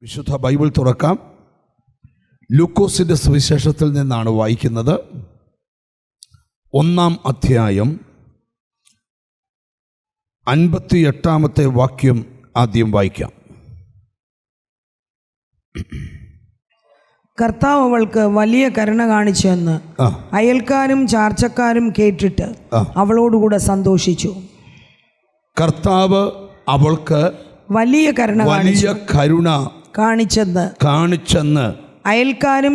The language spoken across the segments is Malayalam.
വിശുദ്ധ ബൈബിൾ തുറക്കാം. ലൂക്കോസിൻ്റെ സുവിശേഷത്തിൽ നിന്നാണ് വായിക്കുന്നത്. 1-ാം അധ്യായം 58-ാമത്തെ വാക്യം ആദ്യം വായിക്കാം. കർത്താവ് അവൾക്ക് വലിയ കരുണ കാണിച്ചെന്ന് അയൽക്കാരും ചാർച്ചക്കാരും കേട്ടിട്ട് അവളോടുകൂടെ സന്തോഷിച്ചു. കർത്താവ് അവൾക്ക് വലിയ കരുണ കാണിച്ചെന്ന് അയൽക്കാരും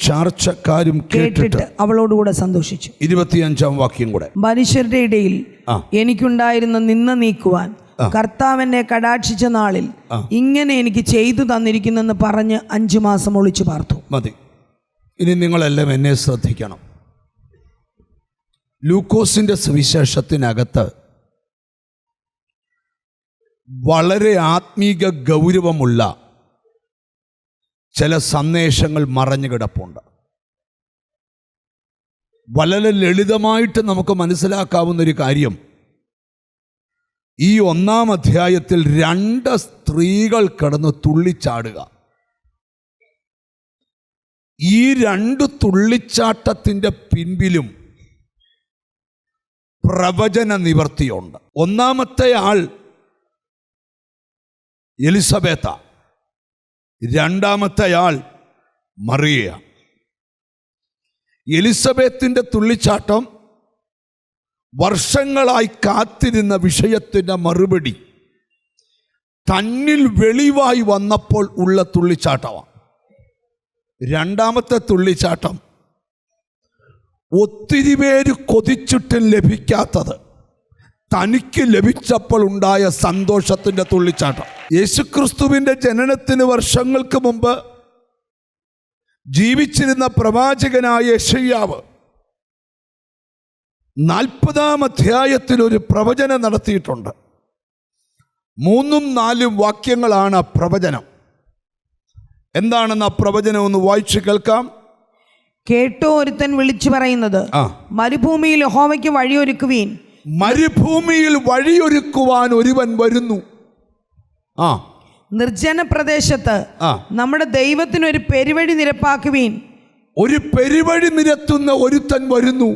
ചാർച്ചക്കാരും കേട്ടിട്ട് അവളോടുകൂടെ സന്തോഷിച്ചു. 25-ാം വാക്യം കൂടെ. മനുഷ്യരുടെ ഇടയിൽ എനിക്കുണ്ടായിരുന്ന നിന്ന നീക്കുവാൻ കർത്താവിനെ കടാക്ഷിച്ച നാളിൽ ഇങ്ങനെ എനിക്ക് ചെയ്തു തന്നിരിക്കുന്നെന്ന് പറഞ്ഞ് 5 മാസം ഒളിച്ചു പാർത്തു. മതി. ഇനി നിങ്ങളെല്ലാം എന്നെ ശ്രദ്ധിക്കണം. ലൂക്കോസിന്റെ സുവിശേഷത്തിനകത്ത് വളരെ ആത്മീക ഗൗരവമുള്ള ചില സന്ദേശങ്ങൾ മറഞ്ഞു കിടപ്പുണ്ട്. വളരെ ലളിതമായിട്ട് നമുക്ക് മനസ്സിലാക്കാവുന്നൊരു കാര്യം, ഈ 1-ാം അധ്യായത്തിൽ 2 സ്ത്രീകൾ കിടന്ന് തുള്ളിച്ചാടുക. ഈ 2 തുള്ളിച്ചാട്ടത്തിൻ്റെ പിൻപിലും പ്രവചന നിവർത്തിയുണ്ട്. 1-ാമത്തെ ആൾ എലിസബേത്ത, 2-ാമത്തെ ആൾ മറിയ. എലിസബത്തിൻ്റെ തുള്ളിച്ചാട്ടം വർഷങ്ങളായി കാത്തിരുന്ന വിഷയത്തിൻ്റെ മറുപടി തന്നിൽ വെളിവായി വന്നപ്പോൾ ഉള്ള തുള്ളിച്ചാട്ടമാണ്. 2-ാമത്തെ തുള്ളിച്ചാട്ടം ഒത്തിരി പേര് കൊതിച്ചിട്ടും ലഭിക്കാത്തത് തനിക്ക് ലഭിച്ചപ്പോൾ ഉണ്ടായ സന്തോഷത്തിൻ്റെ തുള്ളിച്ചാട്ടം. യേശുക്രിസ്തുവിൻ്റെ ജനനത്തിന് വർഷങ്ങൾക്ക് മുമ്പ് ജീവിച്ചിരുന്ന പ്രവാചകനായ യെശയ്യാവ് 40-ാം അധ്യായത്തിൽ ഒരു പ്രവചനം നടത്തിയിട്ടുണ്ട്. 3-4 വാക്യങ്ങളാണ് ആ പ്രവചനം. എന്താണെന്ന് ആ പ്രവചനം ഒന്ന് വായിച്ചു കേൾക്കാം. കേട്ടോ, ഒരുത്തൻ വിളിച്ചു പറയുന്നത്, മരുഭൂമിയിൽ യഹോവയ്ക്ക് വഴിയൊരുക്കുവീൻ. മരുഭൂമിയിൽ വഴിയൊരുക്കുവാൻ ഒരുവൻ വരുന്നു. നിർജ്ജന പ്രദേശത്ത് നമ്മുടെ ദൈവത്തിന് ഒരു പെരുവഴി നിരപ്പാക്കുവീൻ. ഒരു പെരുവഴി നിരത്തുന്ന ഒരുത്തൻ വരുന്നു.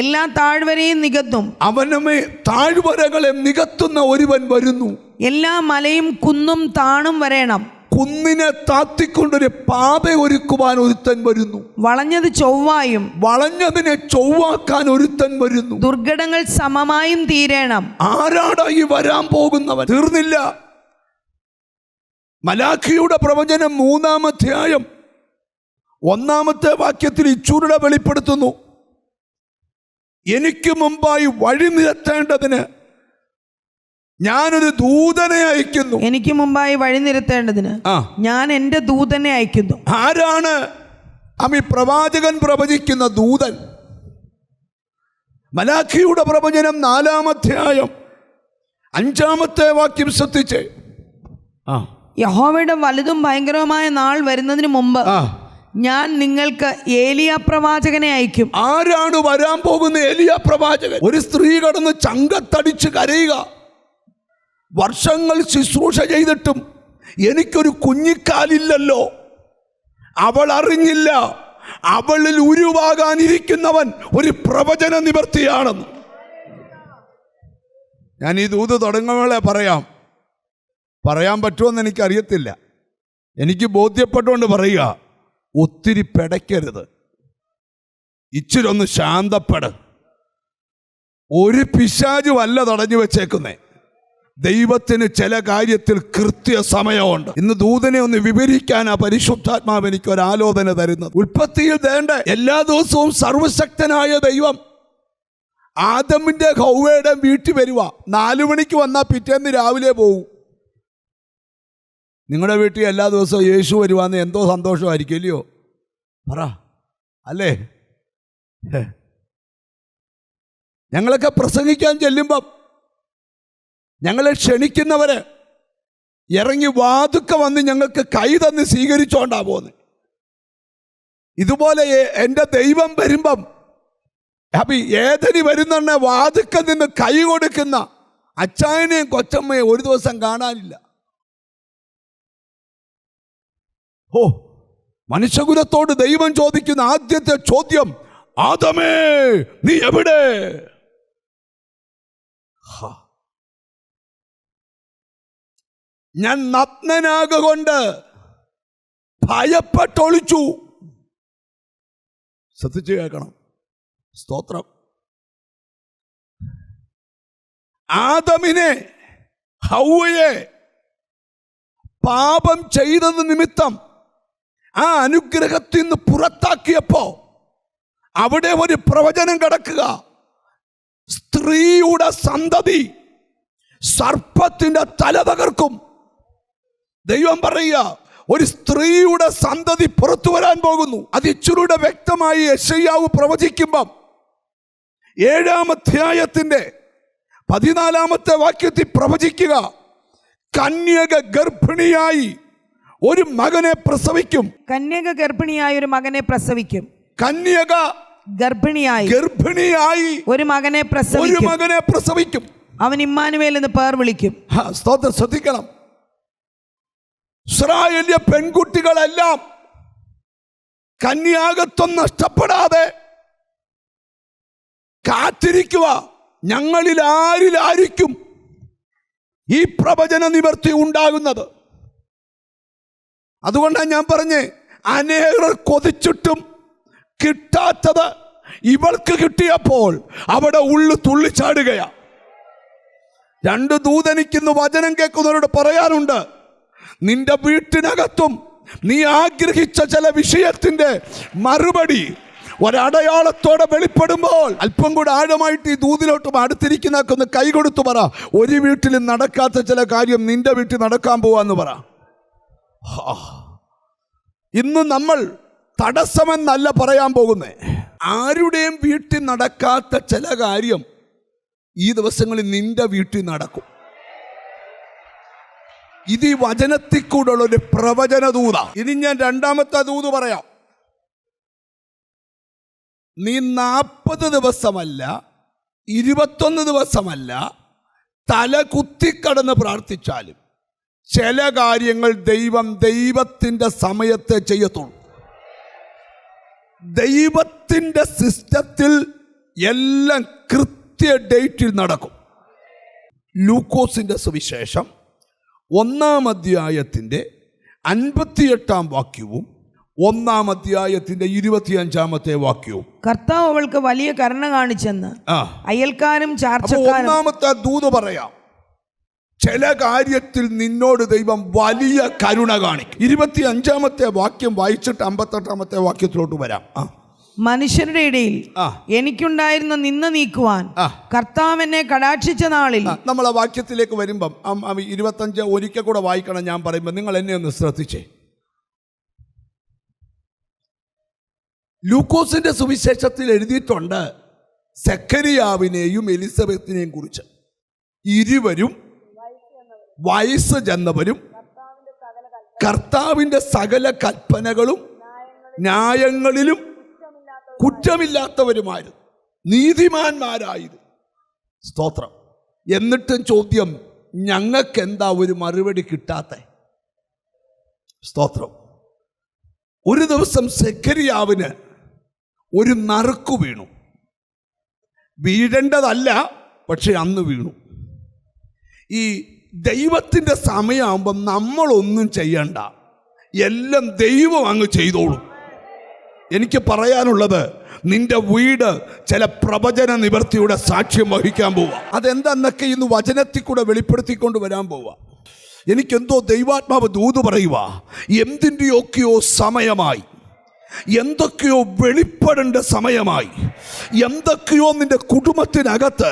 എല്ലാ താഴ്വരയും നികത്തും. അവനമേ താഴ്വരകളെ നികത്തുന്ന ഒരുവൻ വരുന്നു. എല്ലാ മലയും കുന്നും താണും വരേണം. കുന്നിനെ താത്തിക്കൊണ്ടൊരു പാത ഒരുക്കുവാൻ ഒരുത്തൻ വരുന്നു. വളഞ്ഞത് ചൊവ്വായും വളഞ്ഞതിനെ ചൊവ്വാക്കാൻ ഒരുത്തൻ വരുന്നു. ദുർഘടങ്ങൾ സമമായും തീരണം. ആരാടായി വരാൻ പോകുന്നവൻ? തീർന്നില്ല. മലാഖിയുടെ പ്രവചനം 3-ാം അധ്യായം 1-ാമത്തെ വാക്യത്തിൽ ഇച്ചൂരുടെ വെളിപ്പെടുത്തുന്നു. എനിക്ക് മുമ്പായി വഴി നിരത്തേണ്ടതിന് ഞാനൊരു ദൂതനെ അയക്കുന്നു. എനിക്ക് മുമ്പായി വഴി നിരത്തേണ്ടതിന് ഞാൻ എൻ്റെ ദൂതനെ അയക്കുന്നു. ആരാണ് പ്രവാചകൻ പ്രവചിക്കുന്ന ദൂതൻ? മലാഖിയുടെ പ്രവചനം 4-ാം അധ്യായം 5-ാമത്തെ വാക്യം ശ്രദ്ധിച്ചേ. യഹോവയുടെ വലുതും ഭയങ്കരവുമായ നാൾ വരുന്നതിന് മുമ്പ് ഞാൻ നിങ്ങൾക്ക് ഏലിയ പ്രവാചകനെ അയക്കും. ആരാണ് വരാൻ പോകുന്ന ഏലിയ പ്രവാചകൻ? ഒരു സ്ത്രീ കടന്ന് ചങ്കത്തടിച്ച് കരയുക. വർഷങ്ങൾ ശുശ്രൂഷ ചെയ്തിട്ടും എനിക്കൊരു കുഞ്ഞിക്കാലില്ലല്ലോ. അവൾ അറിഞ്ഞില്ല അവളിൽ ഉരുവാകാനിരിക്കുന്നവൻ ഒരു പ്രവചന നിവർത്തിയാണെന്ന്. ഞാൻ ഈ ദൂത് തുടങ്ങുമ്പോഴേ പറയാൻ പറ്റുമെന്ന് എനിക്കറിയത്തില്ല. എനിക്ക് ബോധ്യപ്പെട്ടുകൊണ്ട് പറയുക, ഒത്തിരി പെടയ്ക്കരുത്, ഇച്ചിരി ഒന്ന് ശാന്തപ്പെട്. ഒരു പിശാചും അല്ല തടഞ്ഞു വെച്ചേക്കുന്നേ. ദൈവത്തിന് ചില കാര്യത്തിൽ കൃത്യസമയമുണ്ട്. ഇന്ന് ദൂതനെ ഒന്ന് വിവരിക്കാൻ ആ പരിശുദ്ധാത്മാവ് എനിക്ക് ഒരു ആലോചന തരുന്നത്. ഉൽപ്പത്തിയിൽ വേണ്ട എല്ലാ ദിവസവും സർവശക്തനായ ദൈവം ആദമിന്റെ ഹൗവയുടെ വീട്ടിൽ വരുക. 4 മണിക്ക് വന്നാൽ പിറ്റേന്ന് രാവിലെ പോകും. നിങ്ങളുടെ വീട്ടിൽ എല്ലാ ദിവസവും യേശു വരുവാന്ന് എന്തോ സന്തോഷമായിരിക്കും, ഇല്ലയോ? പറ, അല്ലേ? ഞങ്ങളൊക്കെ പ്രസംഗിക്കാൻ ചെല്ലുമ്പം ഞങ്ങളെ ക്ഷണിക്കുന്നവര് ഇറങ്ങി വാതുക്ക വന്ന് ഞങ്ങൾക്ക് കൈ തന്ന് സ്വീകരിച്ചോണ്ടാ പോകുന്നത്. ഇതുപോലെ എൻ്റെ ദൈവം വരുമ്പം ഏതനി വരുന്ന വാതുക്ക നിന്ന് കൈ കൊടുക്കുന്ന അച്ചായനെയും കൊച്ചമ്മയും ഒരു ദിവസം കാണാനില്ല. ഓ, മനുഷ്യകുലത്തോട് ദൈവം ചോദിക്കുന്ന ആദ്യത്തെ ചോദ്യം, ആദമേ നീ എവിടെ? ഞാൻ നഗ്നനാകൊണ്ട് ഭയപ്പെട്ടൊളിച്ചു. ശ്രദ്ധിച്ചു കേൾക്കണം. സ്തോത്രം. ആദമിനെ, ഹൗവയെ പാപം ചെയ്തത് നിമിത്തം ആ അനുഗ്രഹത്തിൽ നിന്ന് പുറത്താക്കിയപ്പോ അവിടെ ഒരു പ്രവചനം കിടക്കുക. സ്ത്രീയുടെ സന്തതി സർപ്പത്തിന്റെ തല തകർക്കും. ദൈവം പറയുക, ഒരു സ്ത്രീയുടെ സന്തതി പുറത്തു വരാൻ പോകുന്നു. അത് ഇച്ചിരൂടെ വ്യക്തമായി യെശയ്യാവ് പ്രവചിക്കുമ്പം 7-ാം അധ്യായത്തിന്റെ 14-ാമത്തെ വാക്യത്തിൽ പ്രവചിക്കുക, കന്യക ഗർഭിണിയായി ഒരു മകനെ പ്രസവിക്കും. കന്യക ഗർഭിണിയായ ഒരു മകനെ പ്രസവിക്കും. കന്യക ഗർഭിണിയായി ഒരു മകനെ പ്രസവിക്കും. അവൻ ഇമ്മാനുവേൽ എന്ന് പേർ വിളിക്കും. സ്തോത്രം. ശ്രദ്ധിക്കണം. ഇസ്രായേലിയ പെൺകുട്ടികളെല്ലാം കന്യാകത്വം നഷ്ടപ്പെടാതെ കാത്തിരിക്കുക. ഞങ്ങളിൽ ആരിലായിരിക്കും ഈ പ്രവചന നിവർത്തി ഉണ്ടാകുന്നത്? അതുകൊണ്ടാണ് ഞാൻ പറഞ്ഞേ, അനേകർ കൊതിച്ചിട്ടും കിട്ടാത്തത് ഇവൾക്ക് കിട്ടിയപ്പോൾ അവിടെ ഉള്ളു തുള്ളിച്ചാടുകയാ. 2 ദൂതനിക്കുന്ന വചനം കേൾക്കുന്നവരോട് പറയാനുണ്ട്, നിന്റെ വീട്ടിനകത്തും നീ ആഗ്രഹിച്ച ചില വിഷയത്തിന്റെ മറുപടി ഒരടയാളത്തോടെ വെളിപ്പെടുമ്പോൾ, അല്പം കൂടെ ആഴമായിട്ട് ഈ ദൂതിലോട്ടും അടുത്തിരിക്കുന്നൊക്കെ കൈ കൊടുത്തു പറ, ഒരു വീട്ടിലും നടക്കാത്ത ചില കാര്യം നിന്റെ വീട്ടിൽ നടക്കാൻ പോവാന്ന് പറ. ഇന്ന് നമ്മൾ തടസ്സമെന്നല്ല പറയാൻ പോകുന്നേ, ആരുടെയും വീട്ടിൽ നടക്കാത്ത ചില കാര്യം ഈ ദിവസങ്ങളിൽ നിന്റെ വീട്ടിൽ നടക്കും. ഇത് ഈ വചനത്തിൽ കൂടെയുള്ള ഒരു പ്രവചന ദൂത. ഇനി ഞാൻ 2-ാമത്തെ ദൂത് പറയാം. നീ 40 ദിവസമല്ല 21 ദിവസമല്ല തല കുത്തിക്കടന്ന് പ്രാർത്ഥിച്ചാലും ചില കാര്യങ്ങൾ ദൈവത്തിൻ്റെ സമയത്തെ ചെയ്യത്തുള്ളൂ. ദൈവത്തിൻ്റെ സിസ്റ്റത്തിൽ എല്ലാം കൃത്യ ഡേറ്റിൽ നടക്കും. ലൂക്കോസിന്റെ സുവിശേഷം 1-ാം അധ്യായത്തിന്റെ 58-ാം വാക്യവും 1-ാം അധ്യായത്തിന്റെ 25-ാമത്തെ വാക്യവും, കർത്താവ് അവൾക്ക് വലിയ കരുണ കാണിച്ചെന്ന് അയൽക്കാരും ചാർച്ചക്കാരും. 1-ാമത്തെ ദൂത് പറയാം, ചില കാര്യത്തിൽ നിന്നോട് ദൈവം വലിയ കരുണ കാണിക്കും. 25-ാമത്തെ വാക്യം വായിച്ചിട്ട് 58-ാമത്തെ വാക്യത്തിലോട്ട് വരാം. മനുഷ്യരുടെ ഇടയിൽ എനിക്കുണ്ടായിരുന്ന നിന്ന നീക്കുവാൻ കർത്താവ് എന്നെ കടാക്ഷിച്ച നാളിൽ. നമ്മൾ ആ വാക്യത്തിലേക്ക് വരുമ്പം 25 ഒരിക്കൽ കൂടെ വായിക്കണം. ഞാൻ പറയുമ്പോൾ നിങ്ങൾ എന്നെ ഒന്ന് ശ്രദ്ധിച്ചേ. ലൂക്കോസിന്റെ സുവിശേഷത്തിൽ എഴുതിയിട്ടുണ്ട് സെഖരിയാവിനെയും എലിസബത്തിനെയും കുറിച്ച്. ഇരുവരും വയസ്സ് ചെന്നവരും കർത്താവിൻ്റെ സകല കൽപ്പനകളും ന്യായങ്ങളിലും കുറ്റമില്ലാത്തവരുമായിരുന്നു, നീതിമാന്മാരായിരുന്നു. സ്തോത്രം. എന്നിട്ടും ചോദ്യം, ഞങ്ങൾക്ക് എന്താ ഒരു മറുപടി കിട്ടാത്ത? സ്തോത്രം. ഒരു ദിവസം സെഖരിയാവിന് ഒരു നറുക്കു വീണു. വീഴേണ്ടതല്ല, പക്ഷെ അന്ന് വീണു. ഈ ദൈവത്തിൻ്റെ സമയമാകുമ്പം നമ്മളൊന്നും ചെയ്യണ്ട, എല്ലാം ദൈവം അങ്ങ് ചെയ്തോളും. എനിക്ക് പറയാനുള്ളത്, നിന്റെ വീട് ചില പ്രവചന നിവർത്തിയുടെ സാക്ഷ്യം വഹിക്കാൻ പോവുക. അതെന്താന്നൊക്കെ ഇന്ന് വചനത്തിൽ കൂടെ വെളിപ്പെടുത്തിക്കൊണ്ട് വരാൻ പോവുക. എനിക്കെന്തോ ദൈവാത്മാവ് ദൂത് പറയുക, എന്തിൻ്റെയൊക്കെയോ സമയമായി, എന്തൊക്കെയോ വെളിപ്പെടേണ്ട സമയമായി, എന്തൊക്കെയോ നിന്റെ കുടുംബത്തിനകത്ത്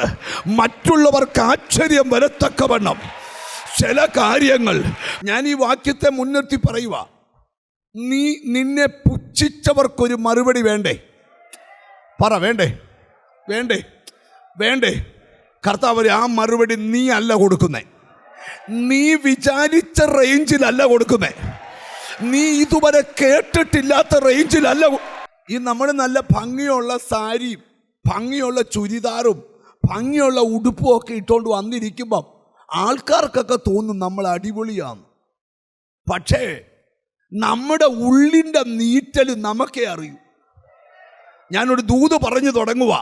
മറ്റുള്ളവർക്ക് ആശ്ചര്യം വരത്തക്കവണ്ണം ചില കാര്യങ്ങൾ. ഞാൻ ഈ വാക്യത്തെ മുൻനിർത്തി പറയുക, നിന്നെ പുച്ഛിച്ചവർക്കൊരു മറുപടി വേണ്ടേ? പറ, വേണ്ടേ? വേണ്ടേ? വേണ്ടേ? കർത്താവ് ആ മറുപടി നീ അല്ല കൊടുക്കുന്നേ, നീ വിചാരിച്ച റേഞ്ചിലല്ല കൊടുക്കുന്നേ, നീ ഇതുവരെ കേട്ടിട്ടില്ലാത്ത റേഞ്ചിലല്ല. ഈ നമ്മൾ നല്ല ഭംഗിയുള്ള സാരിയും ഭംഗിയുള്ള ചുരിദാറും ഭംഗിയുള്ള ഉടുപ്പും ഒക്കെ ഇട്ടുകൊണ്ട് വന്നിരിക്കുമ്പം ആൾക്കാർക്കൊക്കെ തോന്നും നമ്മൾ അടിപൊളിയാണ്. പക്ഷേ നമ്മുടെ ഉള്ളിൻ്റെ നീറ്റൽ നമുക്കേ അറിയൂ. ഞാനൊരു ദൂത് പറഞ്ഞു തുടങ്ങുക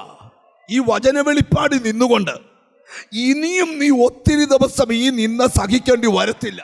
ഈ വചനവെളിപ്പാടിൽ നിന്നുകൊണ്ട്. ഇനിയും നീ ഒത്തിരി ദിവസം ഈ നിന്ന സഹിക്കേണ്ടി വരത്തില്ല.